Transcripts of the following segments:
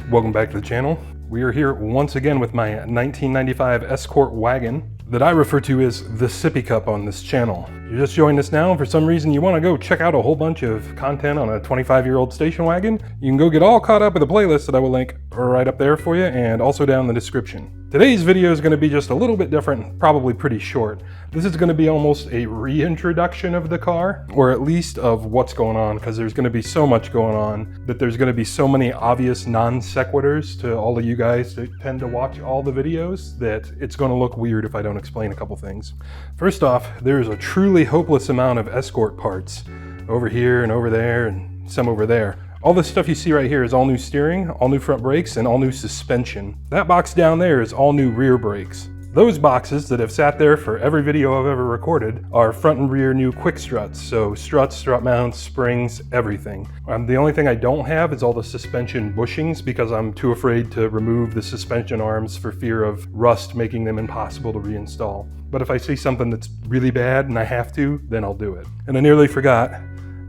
Welcome back to the channel. We are here once again with my 1995 Escort Wagon that I refer to as the sippy cup on this channel. You're just joining us now and for some reason you want to go check out a whole bunch of content on a 25-year-old station wagon. You can go get all caught up with the playlist that I will link right up there for you and also down in the description. Today's video is going to be just a little bit different, probably pretty short. This is going to be almost a reintroduction of the car, or at least of what's going on, because there's going to be so much going on that there's going to be so many obvious non sequiturs to all of you guys that tend to watch all the videos that it's going to look weird if I don't explain a couple things. First off, there's a truly hopeless amount of Escort parts over here and over there and some over there. All this stuff you see right here is all new steering, all new front brakes, and all new suspension. That box down there is all new rear brakes. Those boxes that have sat there for every video I've ever recorded are front and rear new quick struts. So struts, strut mounts, springs, everything. The only thing I don't have is all the suspension bushings because I'm too afraid to remove the suspension arms for fear of rust making them impossible to reinstall. But if I see something that's really bad and I have to, then I'll do it. And I nearly forgot.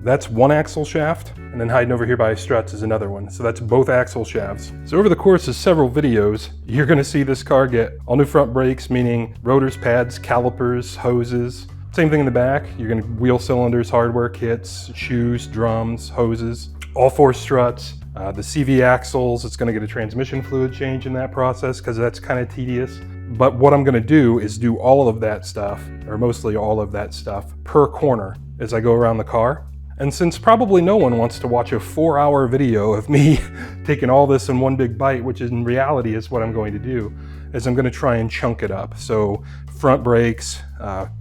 That's one axle shaft, and then hiding over here by struts is another one. So that's both axle shafts. So over the course of several videos, you're gonna see this car get all new front brakes, meaning rotors, pads, calipers, hoses. Same thing in the back. You're gonna wheel cylinders, hardware kits, shoes, drums, hoses, all four struts. The CV axles, it's gonna get a transmission fluid change in that process because that's kind of tedious. But what I'm gonna do is do all of that stuff, or mostly all of that stuff, per corner as I go around the car. And since probably no one wants to watch a 4-hour video of me taking all this in one big bite, which in reality is what I'm going to do, is I'm going to try and chunk it up. So front brakes,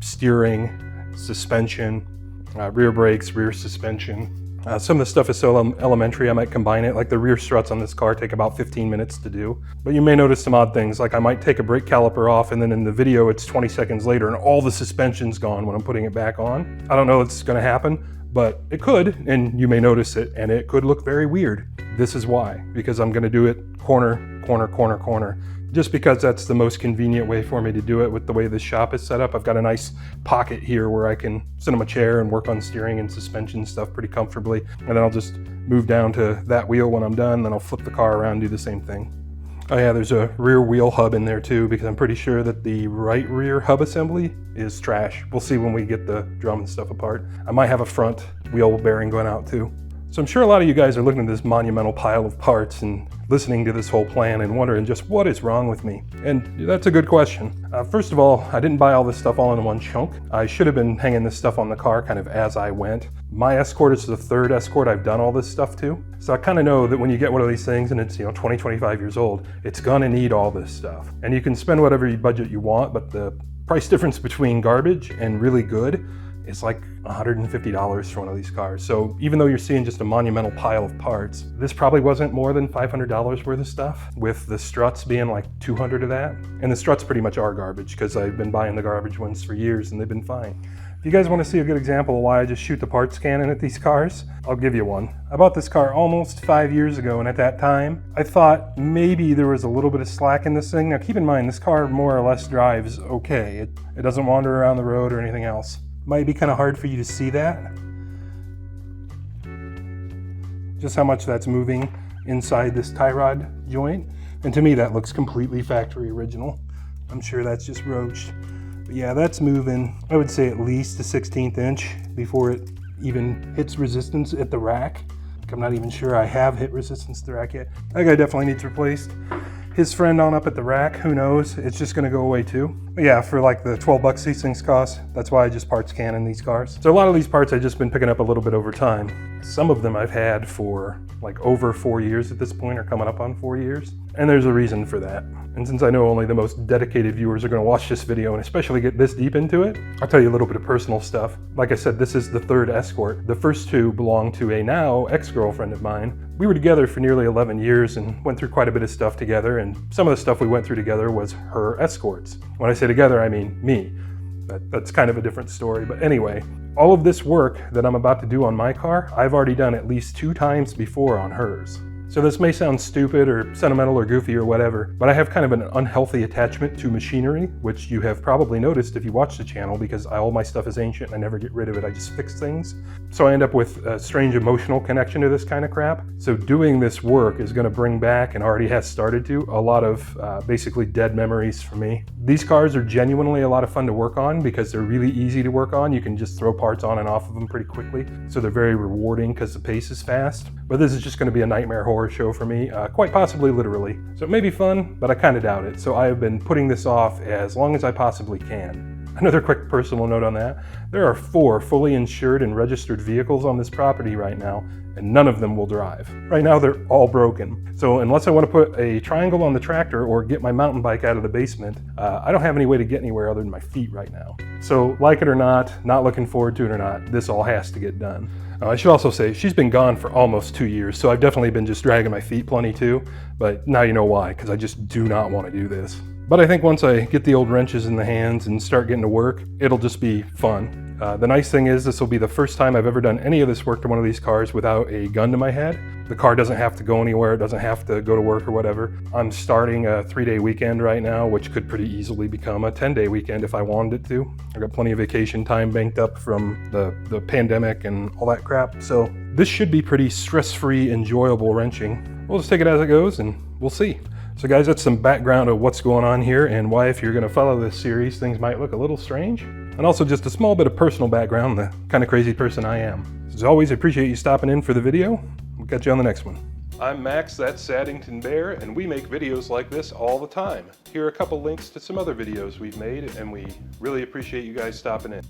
steering, suspension, rear brakes, rear suspension. Some of the stuff is so elementary I might combine it, like the rear struts on this car take about 15 minutes to do. But you may notice some odd things, like I might take a brake caliper off and then in the video it's 20 seconds later and all the suspension's gone when I'm putting it back on. I don't know what's going to happen. But it could, and you may notice it, and it could look very weird. This is why, because I'm gonna do it corner, corner, corner, corner. Just because that's the most convenient way for me to do it with the way this shop is set up. I've got a nice pocket here where I can sit in my chair and work on steering and suspension stuff pretty comfortably. And then I'll just move down to that wheel when I'm done, then I'll flip the car around and do the same thing. Oh yeah, there's a rear wheel hub in there too, because I'm pretty sure that the right rear hub assembly is trash. We'll see when we get the drum and stuff apart. I might have a front wheel bearing going out too. So I'm sure a lot of you guys are looking at this monumental pile of parts and listening to this whole plan and wondering just what is wrong with me. And that's a good question. First of all, I didn't buy all this stuff all in one chunk. I should have been hanging this stuff on the car kind of as I went. My Escort is the third Escort I've done all this stuff to. So I kind of know that when you get one of these things and it's 20, 25 years old, it's gonna need all this stuff. And you can spend whatever budget you want, but the price difference between garbage and really good is like $150 for one of these cars. So even though you're seeing just a monumental pile of parts, this probably wasn't more than $500 worth of stuff, with the struts being like 200 of that. And the struts pretty much are garbage because I've been buying the garbage ones for years and they've been fine. If you guys want to see a good example of why I just shoot the part scanning at these cars, I'll give you one. I bought this car almost 5 years ago, and at that time, I thought maybe there was a little bit of slack in this thing. Now keep in mind, this car more or less drives okay. It doesn't wander around the road or anything else. Might be kind of hard for you to see that. Just how much that's moving inside this tie rod joint. And to me, that looks completely factory original. I'm sure that's just roached. But yeah, that's moving, I would say at least a 1/16 inch before it even hits resistance at the rack. I'm not even sure I have hit resistance at the rack yet. That guy definitely needs replaced. His friend on up at the rack, who knows? It's just gonna go away too. But yeah, for like the 12 bucks these things cost, that's why I just part scan in these cars. So a lot of these parts I've just been picking up a little bit over time. Some of them I've had for like over 4 years at this point, or coming up on 4 years. And there's a reason for that. And since I know only the most dedicated viewers are gonna watch this video and especially get this deep into it, I'll tell you a little bit of personal stuff. Like I said, this is the third Escort. The first two belong to a now ex-girlfriend of mine. We were together for nearly 11 years and went through quite a bit of stuff together, and some of the stuff we went through together was her Escorts. When I say together, I mean me. That's kind of a different story, but anyway, all of this work that I'm about to do on my car, I've already done at least 2 times before on hers. So this may sound stupid or sentimental or goofy or whatever, but I have kind of an unhealthy attachment to machinery, which you have probably noticed if you watch the channel, because all my stuff is ancient and I never get rid of it. I just fix things. So I end up with a strange emotional connection to this kind of crap. So doing this work is going to bring back, and already has started to, a lot of basically dead memories for me. These cars are genuinely a lot of fun to work on because they're really easy to work on. You can just throw parts on and off of them pretty quickly. So they're very rewarding because the pace is fast. But this is just going to be a nightmare horror show for me, quite possibly literally. So it may be fun, but I kind of doubt it. So I have been putting this off as long as I possibly can. Another quick personal note on that, there are 4 fully insured and registered vehicles on this property right now, and none of them will drive. Right now they're all broken. So unless I want to put a triangle on the tractor or get my mountain bike out of the basement, I don't have any way to get anywhere other than my feet right now. So like it or not looking forward to it or not, this all has to get done. I should also say, she's been gone for almost 2 years, so I've definitely been just dragging my feet plenty too, but now you know why, because I just do not want to do this. But I think once I get the old wrenches in the hands and start getting to work, it'll just be fun. The nice thing is this will be the first time I've ever done any of this work to one of these cars without a gun to my head. The car doesn't have to go anywhere, it doesn't have to go to work or whatever. I'm starting a 3-day weekend right now, which could pretty easily become a 10-day weekend if I wanted it to. I've got plenty of vacation time banked up from the pandemic and all that crap, so this should be pretty stress-free, enjoyable wrenching. We'll just take it as it goes and we'll see. So guys, that's some background of what's going on here and why, if you're going to follow this series, things might look a little strange. And also just a small bit of personal background, the kind of crazy person I am. As always, I appreciate you stopping in for the video. We'll catch you on the next one. I'm Max, that's Saddington Bear, and we make videos like this all the time. Here are a couple links to some other videos we've made, and we really appreciate you guys stopping in.